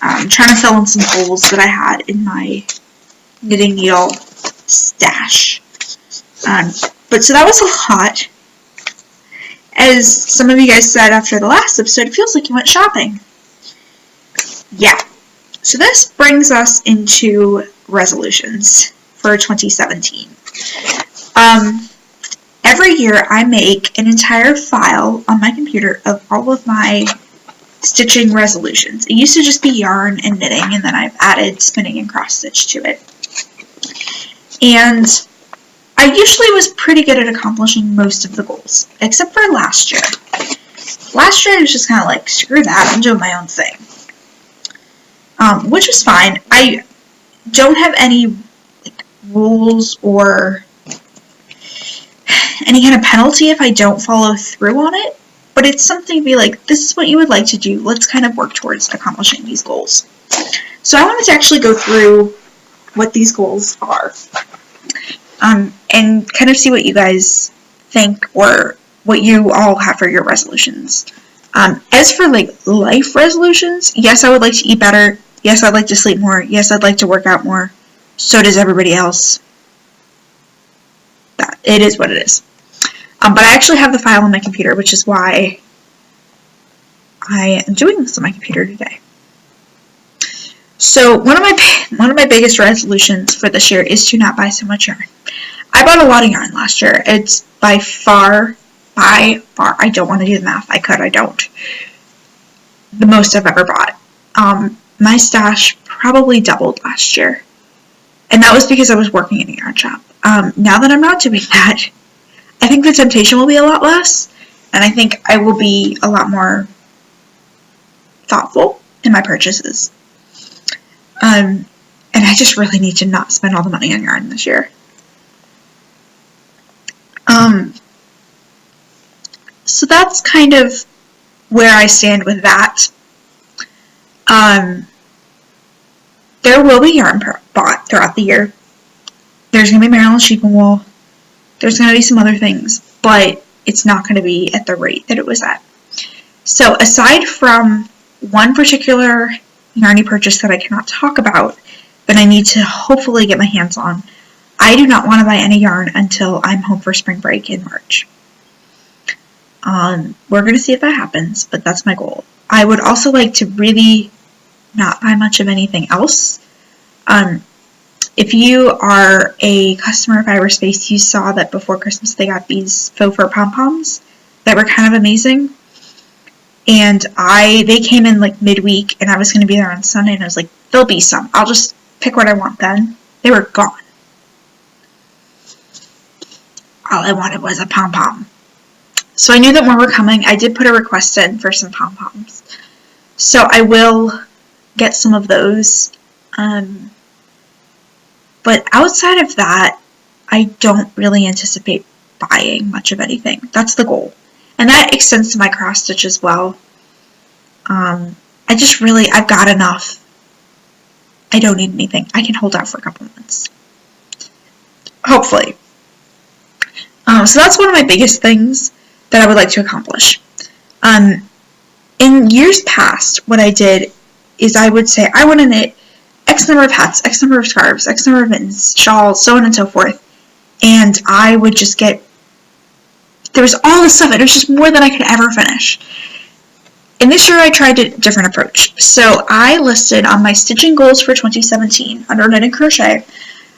I'm trying to fill in some holes that I had in my knitting needle stash. But so that was a lot. As some of you guys said after the last episode, it feels like you went shopping. Yeah. So this brings us into resolutions for 2017. Every year I make an entire file on my computer of all of my stitching resolutions. It used to just be yarn and knitting, and then I've added spinning and cross stitch to it. And I usually was pretty good at accomplishing most of the goals, except for last year. Last year I was just kind of like, screw that, I'm doing my own thing. Which was fine. I don't have any rules or any kind of penalty if I don't follow through on it, but it's something to be like, this is what you would like to do. Let's kind of work towards accomplishing these goals. So I wanted to actually go through what these goals are, and kind of see what you guys think or what you all have for your resolutions. As for life resolutions, yes, I would like to eat better. Yes, I'd like to sleep more. Yes, I'd like to work out more. So does everybody else. It is what it is. But I actually have the file on my computer, which is why I am doing this on my computer today. So one of my biggest resolutions for this year is to not buy so much yarn. I bought a lot of yarn last year. It's by far, I don't want to do the math. I could, I don't. The most I've ever bought. My stash probably doubled last year. And that was because I was working in a yarn shop. Now that I'm not doing that, I think the temptation will be a lot less, and I think I will be a lot more thoughtful in my purchases. And I just really need to not spend all the money on yarn this year. So that's kind of where I stand with that. There will be yarn bought throughout the year. There's going to be Maryland sheep and wool. There's going to be some other things, but it's not going to be at the rate that it was at. So aside from one particular yarny purchase that I cannot talk about, but I need to hopefully get my hands on, I do not want to buy any yarn until I'm home for spring break in March. We're going to see if that happens, but that's my goal. I would also like to really not buy much of anything else. If you are a customer of Cyberspace, you saw that before Christmas they got these faux fur pom-poms that were kind of amazing. And they came in midweek, and I was going to be there on Sunday, and I was like, there'll be some. I'll just pick what I want then. They were gone. All I wanted was a pom-pom. So I knew that more were coming. I did put a request in for some pom-poms. So I will get some of those. But outside of that, I don't really anticipate buying much of anything. That's the goal. And that extends to my cross stitch as well. I've got enough. I don't need anything. I can hold out for a couple months. Hopefully. So that's one of my biggest things that I would like to accomplish. In years past, what I did is I would say, I want to knit X number of hats, X number of scarves, X number of mittens, shawls, so on and so forth. And I would just there was all this stuff, and it was just more than I could ever finish. And this year I tried a different approach. So I listed on my stitching goals for 2017, under knit and crochet,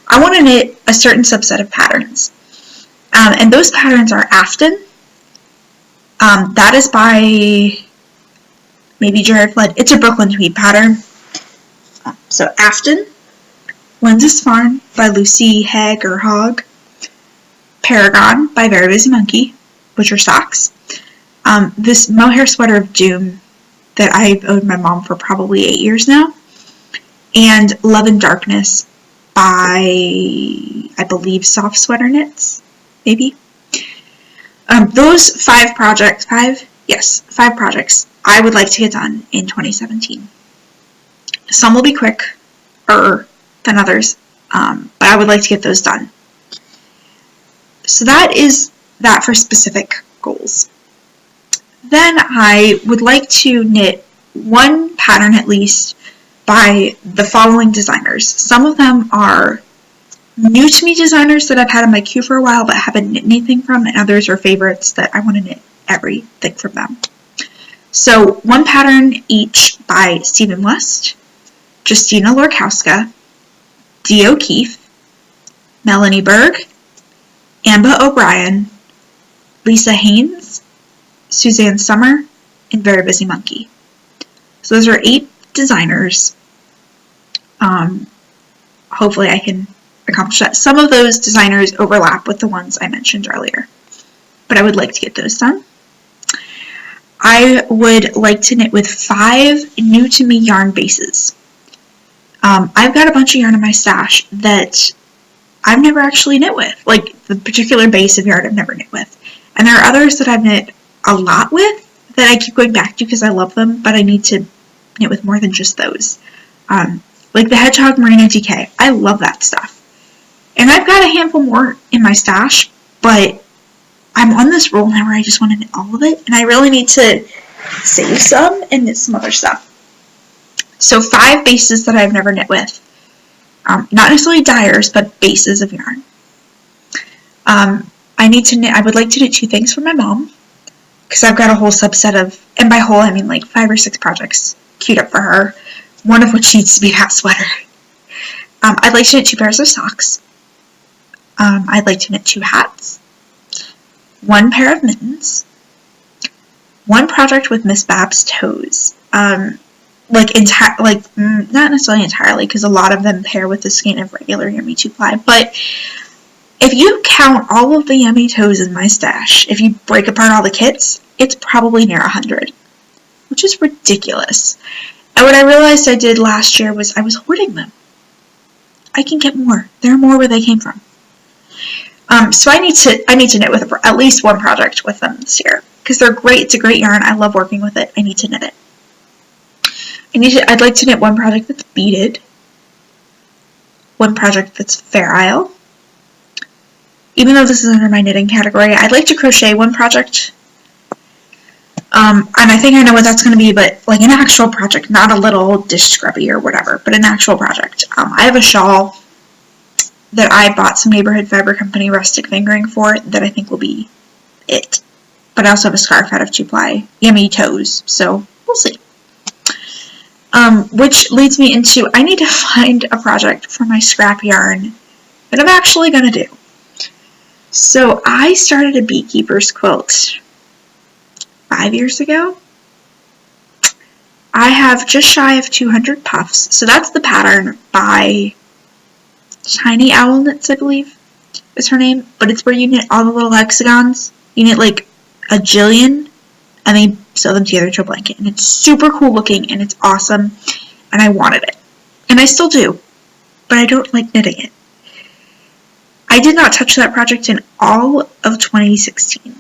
I want to knit a certain subset of patterns. And those patterns are Afton. That is by maybe Jared Flood. It's a Brooklyn Tweed pattern. So Afton, Lindsay's Farm by Lucy Hegg or Hogg, Paragon by Very Busy Monkey, which are socks. This mohair sweater of doom that I've owed my mom for probably 8 years now, and Love and Darkness by, I believe, Soft Sweater Knits, maybe. Those 5 projects I would like to get done in 2017. Some will be quicker than others, but I would like to get those done. So that is that for specific goals. Then I would like to knit one pattern at least by the following designers. Some of them are new to me designers that I've had in my queue for a while but haven't knit anything from, and others are favorites that I want to knit everything from them. So one pattern each by Stephen West, Justina Lorkowska, Dee O'Keefe, Melanie Berg, Amba O'Brien, Lisa Haynes, Suzanne Summer, and Very Busy Monkey. So those are 8 designers. Hopefully I can accomplish that. Some of those designers overlap with the ones I mentioned earlier, but I would like to get those done. I would like to knit with 5 new to me yarn bases. I've got a bunch of yarn in my stash that I've never actually knit with. Like, the particular base of yarn I've never knit with. And there are others that I've knit a lot with that I keep going back to because I love them, but I need to knit with more than just those. Like the Hedgehog Merino DK. I love that stuff. And I've got a handful more in my stash, but I'm on this roll now where I just want to knit all of it, and I really need to save some and knit some other stuff. So 5 bases that I've never knit with. Not necessarily dyers, but bases of yarn. I would like to knit 2 things for my mom, because I've got a whole subset of, and by whole I mean like 5 or 6 projects queued up for her, one of which needs to be that sweater. I'd like to knit 2 pairs of socks. I'd like to knit 2 hats, 1 pair of mittens, 1 project with Miss Bab's toes. Not necessarily entirely, because a lot of them pair with the skein of regular Yummy 2-ply, but if you count all of the Yummy toes in my stash, if you break apart all the kits, it's probably near 100, which is ridiculous. And what I realized I did last year was I was hoarding them. I can get more. There are more where they came from. So I need to knit with at least 1 project with them this year, because they're great. It's a great yarn. I love working with it. I need to knit it. I'd like to knit 1 project that's beaded, 1 project that's Fair Isle. Even though this is under my knitting category, I'd like to crochet 1 project. And I think I know what that's going to be, but like an actual project, not a little dish scrubby or whatever, but an actual project. I have a shawl that I bought some Neighborhood Fiber Company rustic fingering for that I think will be it. But I also have a scarf out of 2-ply Yummy toes, so we'll see. Which leads me into, I need to find a project for my scrap yarn that I'm actually going to do. So I started a beekeeper's quilt 5 years ago. I have just shy of 200 puffs. So that's the pattern by Tiny Owl Knits, I believe is her name. But it's where you knit all the little hexagons. You knit like a jillion and then you sew them together to a blanket. And it's super cool looking and it's awesome. And I wanted it. And I still do. But I don't like knitting it. I did not touch that project in all of 2016.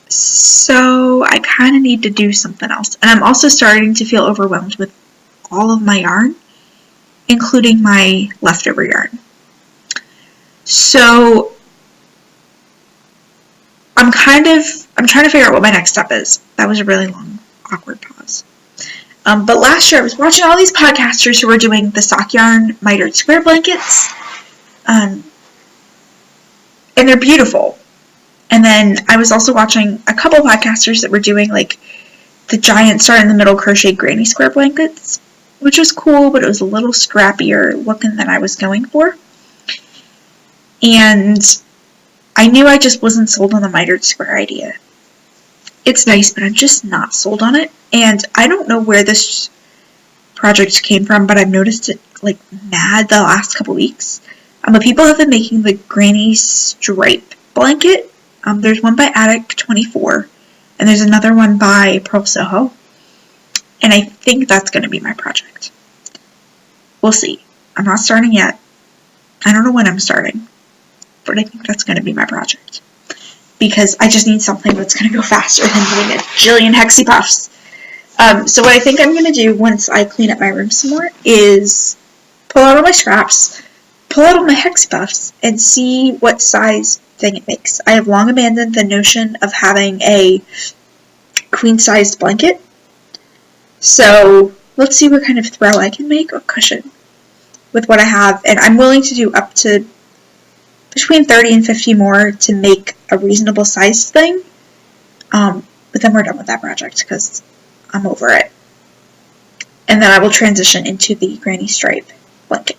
So I kind of need to do something else. And I'm also starting to feel overwhelmed with all of my yarn, including my leftover yarn. So I'm trying to figure out what my next step is. That was a really long, awkward pause. But last year I was watching all these podcasters who were doing the sock yarn mitered square blankets. And they're beautiful. And then I was also watching a couple podcasters that were doing like the giant start in the middle crochet granny square blankets, which was cool, but it was a little scrappier looking than I was going for. And I knew I just wasn't sold on the mitered square idea. It's nice, but I'm just not sold on it. And I don't know where this project came from, but I've noticed it like mad the last couple weeks. But people have been making the granny stripe blanket. There's one by Attic 24, and there's another one by Pearl Soho. And I think that's going to be my project. We'll see. I'm not starting yet. I don't know when I'm starting, but I think that's going to be my project. Because I just need something that's going to go faster than doing a jillion hexy puffs. So what I think I'm going to do once I clean up my room some more is pull out all my scraps, pull out all my hex puffs, and see what size thing it makes. I have long abandoned the notion of having a queen-sized blanket. So let's see what kind of throw I can make, or cushion, with what I have. And I'm willing to do up to between 30 and 50 more to make a reasonable sized thing. But then we're done with that project because I'm over it. And then I will transition into the granny stripe blanket.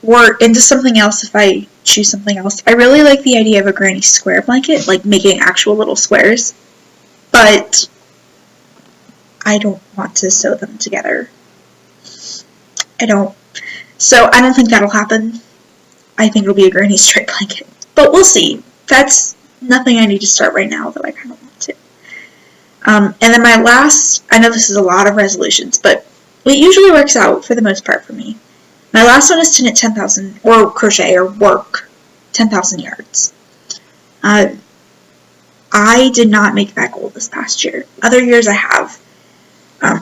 Or into something else if I choose something else. I really like the idea of a granny square blanket, like making actual little squares, but I don't want to sew them together. So I don't think that'll happen. I think it'll be a granny stripe blanket, but we'll see. That's nothing I need to start right now, though I kind of want to. And then my last, I know this is a lot of resolutions, but it usually works out for the most part for me. My last one is to knit 10,000, or crochet, or work 10,000 yards. I did not make that goal this past year. Other years I have.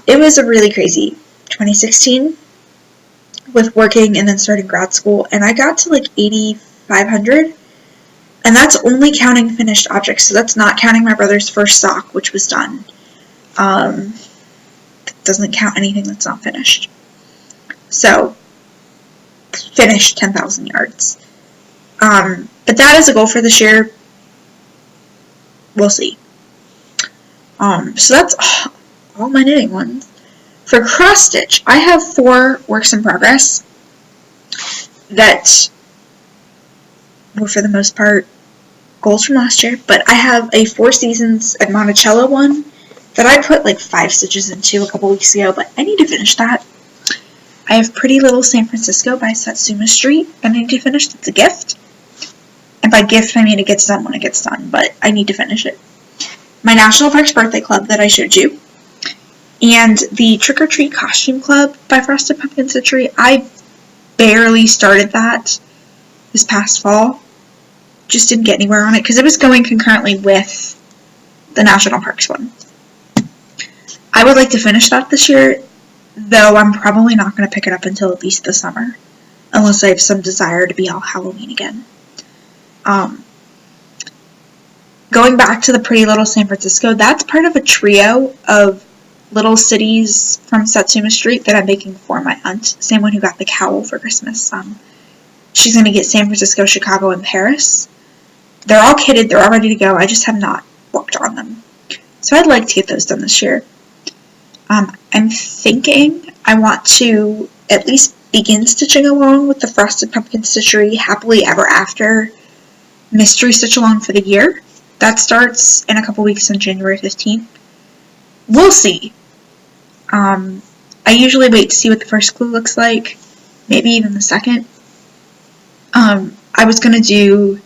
It was a really crazy 2016 with working and then starting grad school, and I got to like 8,500, and that's only counting finished objects, so that's not counting my brother's first sock, which was done. It doesn't count anything that's not finished. So, finished 10,000 yards. But that is a goal for this year. We'll see. So that's all my knitting ones. For cross stitch, I have 4 works in progress that were for the most part goals from last year, but I have a 4 Seasons at Monticello one that I put like 5 stitches into a couple weeks ago, but I need to finish that. I have Pretty Little San Francisco by Satsuma Street, and I need to finish. It's a gift. And by gift, I mean it gets done when it gets done, but I need to finish it. My National Parks Birthday Club that I showed you, and the Trick or Treat Costume Club by Frosted Pumpkin Stitchery. I barely started that this past fall. Just didn't get anywhere on it because it was going concurrently with the National Parks one. I would like to finish that this year, though I'm probably not going to pick it up until at least the summer, unless I have some desire to be all Halloween again. Going back to the Pretty Little San Francisco, that's part of a trio of little cities from Satsuma Street that I'm making for my aunt, same one who got the cowl for Christmas. She's going to get San Francisco, Chicago, and Paris. They're all kitted, they're all ready to go, I just have not worked on them. So I'd like to get those done this year. I'm thinking I want to at least begin stitching along with the Frosted Pumpkin Stitchery Happily Ever After Mystery Stitch Along for the year. That starts in a couple weeks on January 15th. We'll see. I usually wait to see what the first clue looks like, maybe even the second. I was going to do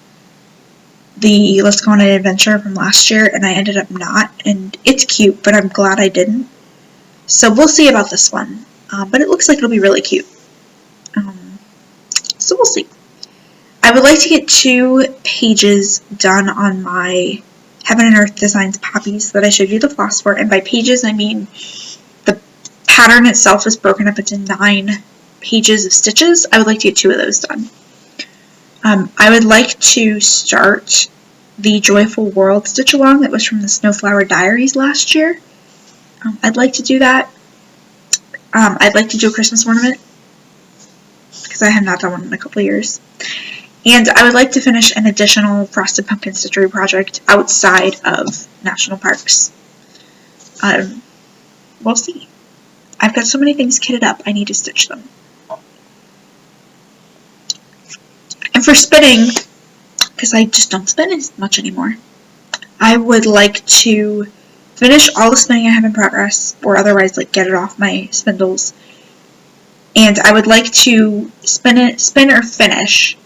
the Let's Go on an Adventure from last year, and I ended up not, and it's cute, but I'm glad I didn't. So we'll see about this one, but it looks like it'll be really cute. So we'll see. I would like to get 2 pages done on my Heaven and Earth Designs poppies that I showed you the floss for, and by pages I mean the pattern itself is broken up into 9 pages of stitches. I would like to get 2 of those done. I would like to start the Joyful World stitch along that was from the Snowflower Diaries last year. I'd like to do that. I'd like to do a Christmas ornament because I have not done one in a couple of years. And I would like to finish an additional Frosted Pumpkin Stitchery project outside of national parks. We'll see. I've got so many things kitted up, I need to stitch them. And for spinning, because I just don't spin as much anymore, I would like to finish all the spinning I have in progress, or otherwise like get it off my spindles. And I would like to spin or finish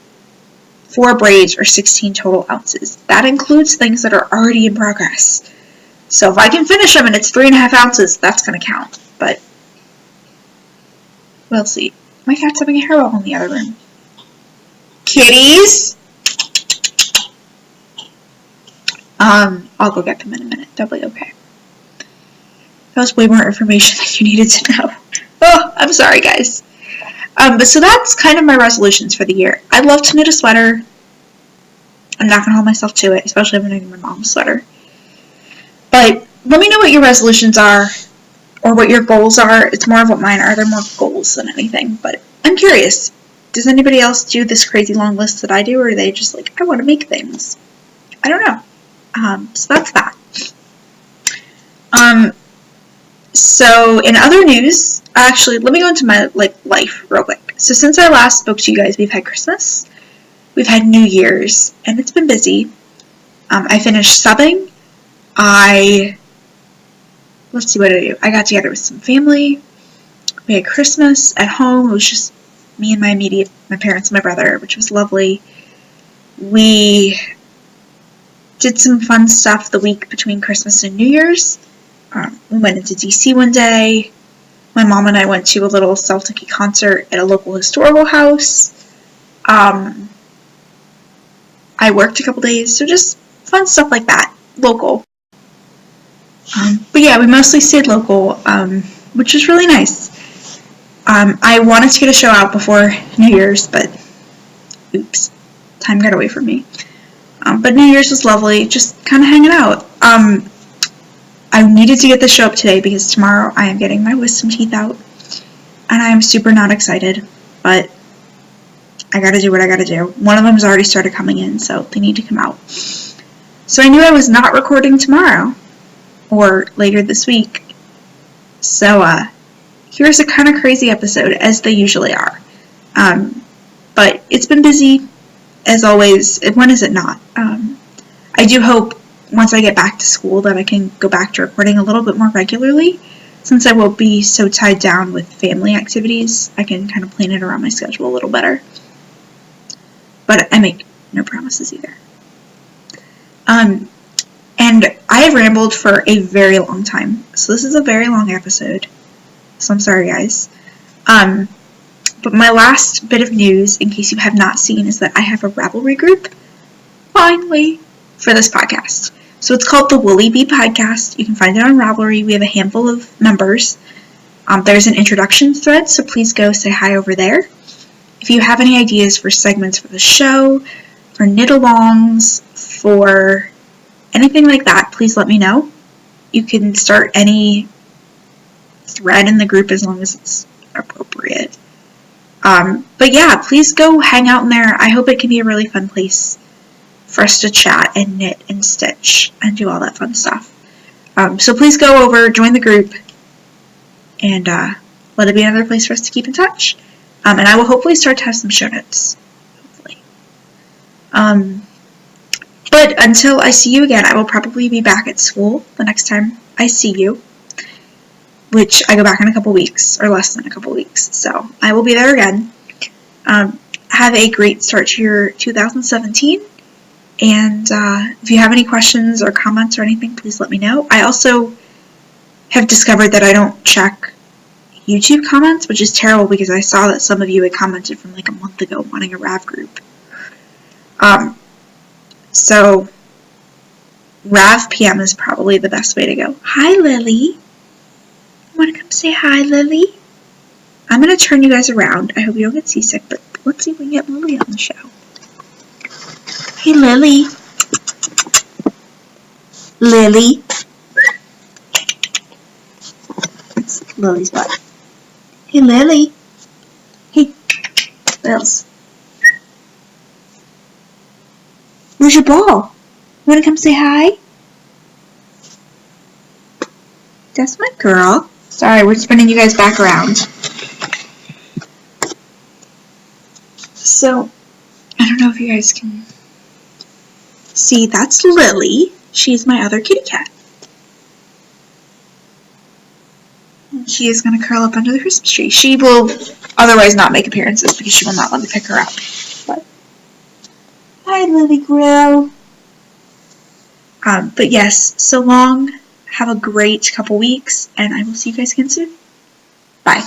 4 braids or 16 total ounces. That includes things that are already in progress. So if I can finish them and it's 3.5 ounces, that's going to count. But we'll see. My cat's having a hairball in the other room. Kitties! I'll go get them in a minute. They'll be okay. That was way more information than you needed to know. Oh, I'm sorry, guys. But so that's kind of my resolutions for the year. I'd love to knit a sweater. I'm not going to hold myself to it, especially if I'm knitting my mom's sweater. But let me know what your resolutions are, or what your goals are. It's more of what mine are. They're more goals than anything. But I'm curious. Does anybody else do this crazy long list that I do, or are they just like, I want to make things? I don't know. So that's that. So in other news, actually, let me go into my life real quick. So since I last spoke to you guys, we've had Christmas, we've had New Year's, and it's been busy. I finished subbing. Let's see what I do. I got together with some family. We had Christmas at home. It was just me and my parents and my brother, which was lovely. We did some fun stuff the week between Christmas and New Year's. We went into DC one day. My mom and I went to a little Celtic concert at a local historical house. I worked a couple days, so just fun stuff like that, local. But yeah, we mostly stayed local, which was really nice. I wanted to get a show out before New Year's, but oops, time got away from me. But New Year's was lovely, just kind of hanging out. I needed to get the show up today because tomorrow I am getting my wisdom teeth out, and I am super not excited, but I gotta do what I gotta do. One of them has already started coming in, so they need to come out. So I knew I was not recording tomorrow, or later this week. So here's a kind of crazy episode, as they usually are. But it's been busy, as always. When is it not? I do hope once I get back to school that I can go back to recording a little bit more regularly. Since I won't be so tied down with family activities, I can kind of plan it around my schedule a little better. But I make no promises either. And I have rambled for a very long time, so this is a very long episode. So I'm sorry, guys. But my last bit of news, in case you have not seen, is that I have a Ravelry group, finally, for this podcast. So it's called the Woolly Bee Podcast. You can find it on Ravelry. We have a handful of members. There's an introduction thread, so please go say hi over there. If you have any ideas for segments for the show, for knit-alongs, for anything like that, please let me know. You can start any thread in the group as long as it's appropriate. But yeah, please go hang out in there. I hope it can be a really fun place for us to chat and knit and stitch and do all that fun stuff. So please go over, join the group, and let it be another place for us to keep in touch. And I will hopefully start to have some show notes. Hopefully. But until I see you again, I will probably be back at school the next time I see you, which I go back in a couple weeks, or less than a couple weeks. So I will be there again. Have a great start to your 2017. And if you have any questions or comments or anything, please let me know. I also have discovered that I don't check YouTube comments, which is terrible because I saw that some of you had commented from like a month ago wanting a Rav group. So Rav PM is probably the best way to go. Hi, Lily. Want to come say hi, Lily? I'm going to turn you guys around. I hope you don't get seasick, but let's see if we can get Lily on the show. Hey, Lily. Lily. It's Lily's butt. Hey, Lily. Hey, Lils. Where's your ball? You want to come say hi? That's my girl. Sorry, we're spinning you guys back around. So, I don't know if you guys can see, that's Lily. She's my other kitty cat. And she is going to curl up under the Christmas tree. She will otherwise not make appearances because she will not let me pick her up. But hi, Lily girl. But yes, so long. Have a great couple weeks, and I will see you guys again soon. Bye.